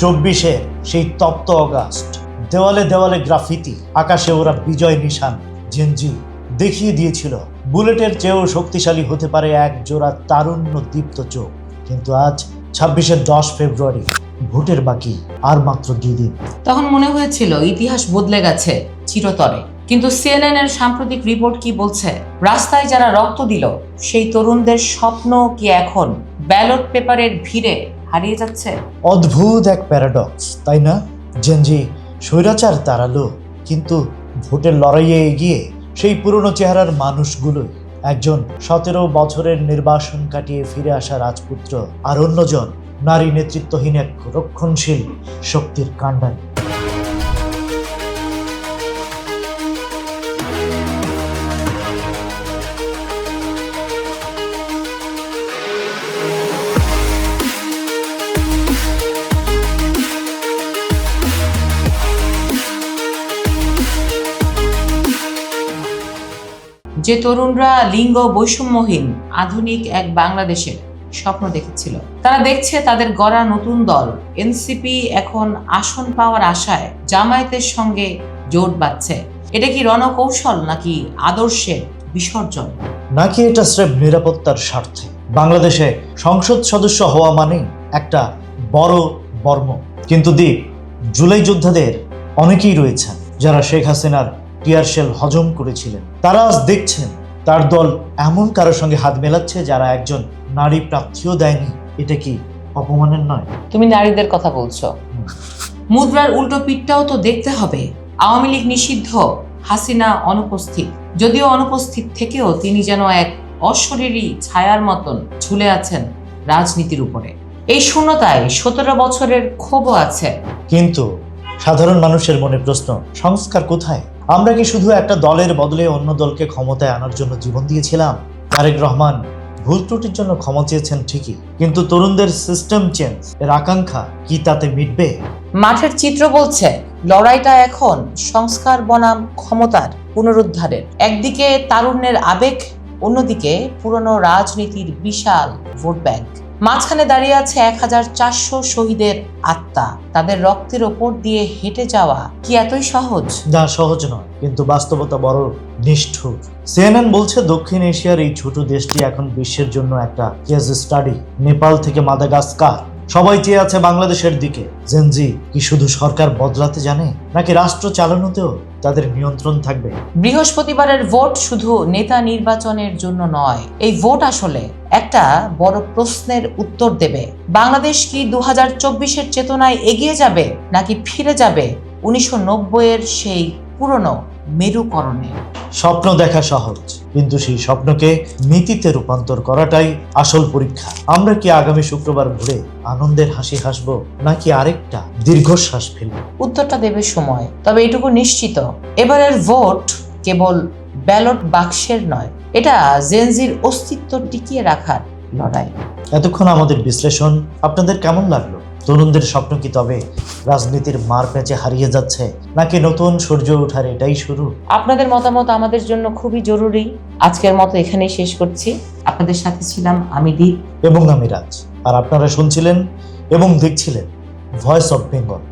24-এর সেই তপ্ত অগাস্ট, দেওয়ালে দেওয়ালে গ্রাফিতি, আকাশে ওরা বিজয় নিশান। জেনজি দেখিয়ে দিয়েছিল বুলেটের চেয়েও শক্তিশালী হতে পারে এক জোড়া তারুণ্য দীপ্ত চোখ। কিন্তু আজ 26-এর 10 ফেব্রুয়ারি, ভোটের বাকি আর মাত্র 2 দিন। তখন মনে হয়েছিল ইতিহাস বদলে গেছে চিরতরে। কিন্তু সিএনএন এর সাম্প্রতিক রিপোর্ট কি বলছে? রাস্তায় যারা রক্ত দিল সেই তরুণদের স্বপ্ন কি এখন ব্যালট পেপারের ভিড়ে হারিয়ে যাচ্ছে? অদ্ভুত এক প্যারাডক্স, তাই না? জেনজি স্বৈরাচার তাড়ালো, কিন্তু ভোটের লড়াইয়ে এগিয়ে সেই পুরনো চেহারার মানুষগুলোই, একজন 17 বছরের নির্বাসন কাটিয়ে ফিরে আসা রাজপুত্র, আর অন্যজন নারী নেতৃত্বহীন এক রক্ষণশীল শক্তির কাণ্ডারি। যে তরুণরা লিঙ্গ বৈষম্যহীন আধুনিক এক বাংলাদেশের স্বপ্ন দেখেছিল, তারা দেখছে তাদের গড়া নতুন দল এনসিপি এখন আসন পাওয়ার আশায় জামায়াতের সঙ্গে জোট বাঁধছে। এটা কি রণকৌশল নাকি আদর্শের বিসর্জন? নাকি এটা স্রেফ নিরাপত্তার স্বার্থে? বাংলাদেশে সংসদ সদস্য হওয়া মানে একটা বড় বর্ম। কিন্তু জুলাই যোদ্ধাদের অনেকেই রয়েছেন যারা শেখ হাসিনার টিয়ারশেল হজম করেছিলেন। তারা আজ দেখছেন তার দল এমন কারোর সঙ্গে হাত মেলাচ্ছে যারা একজন নারী প্রার্থীও দেয়নি। এটা কি অপমানের নয়? তুমি নারীদের কথা বলছো, মুদ্রার উল্টো পিঠটাও তো দেখতে হবে। আওয়ামী লীগ নিষিদ্ধ, হাসিনা অনুপস্থিত। যদিও অনুপস্থিত থেকেও তিনি যেন এক অশরীরী ছায়ার মতন ঝুলে আছেন রাজনীতির উপরে। এই শূন্যতায় 17 বছরের ক্ষোভও আছে। কিন্তু সাধারণ মানুষের মনে প্রশ্ন, সংস্কার কোথায়? আমরা কি শুধু একটা দলের বদলে অন্য দলকে ক্ষমতায় আনার জন্য জীবন দিয়েছিলাম? তারেক রহমান ভুল ত্রুটির জন্য ক্ষমা চেয়েছেন ঠিকই, কিন্তু তরুণদের সিস্টেম চেঞ্জ এর আকাঙ্ক্ষা কি তাতে মিটবে? মাঠের চিত্র বলছে লড়াইটা এখন সংস্কার বনাম ক্ষমতার পুনরুদ্ধারের। একদিকে তারুণ্যের আবেগ, অন্যদিকে পুরনো রাজনীতির বিশাল ভোট ব্যাংক। মাঝখানে দাঁড়িয়ে আছে 1400 শহীদের আত্মা। তাদের রক্তের ওপর দিয়ে হেঁটে যাওয়া কি এতই সহজ? না, সহজ নয়, কিন্তু বাস্তবতা বড় নিষ্ঠুর। সিএনএন বলছে দক্ষিণ এশিয়ার এই ছোট দেশটি এখন বিশ্বের জন্য একটা কেস স্টাডি। নেপাল থেকে মাদাগাস্কার সবাই চেয়ে আছে বাংলাদেশের দিকে। জেনজি কি শুধু সরকার বদলাতে জানে, নাকি রাষ্ট্র চালানোতেও তাদের নিয়ন্ত্রণ থাকবে? বৃহস্পতিবারের ভোট শুধু নেতা নির্বাচনের জন্য নয়, এই ভোট আসলে একটা বড় প্রশ্নের উত্তর দেবে। বাংলাদেশ কি 2024-এর চেতনায় এগিয়ে যাবে, নাকি ফিরে যাবে 1990-এর সেই পুরনো মেরুকরণে? স্বপ্ন দেখা সহজ, কিন্তু সেই স্বপ্নকে নীতিতে রূপান্তর করাটাই আসল পরীক্ষা। আমরা কি আগামী শুক্রবার ভোরে আনন্দের হাসি হাসবো, নাকি আরেকটা দীর্ঘশ্বাস ফেলবো? উত্তরটা দেবে সময়। তবে এটুকু নিশ্চিত, এবারের ভোট কেবল ব্যালট বাক্সের নয়, এটা জেনজির অস্তিত্ব টিকিয়ে রাখার লড়াই। এতক্ষণ আমাদের বিশ্লেষণ আপনাদের কেমন লাগলো? তরুণদের স্বপ্ন কি তবে রাজনীতির মার প্যাঁচে হারিয়ে যাচ্ছে, নাকি নতুন সূর্য ওঠার এটাই শুরু? আপনাদের মতামত আমাদের জন্য খুবই জরুরি। আজকের মতো এখানেই শেষ করছি। আপনাদের সাথে ছিলাম আমি দীপ এবং আমি রাজ, আর আপনারা শুনছিলেন এবং দেখছিলেন ভয়েস অফ বেঙ্গল।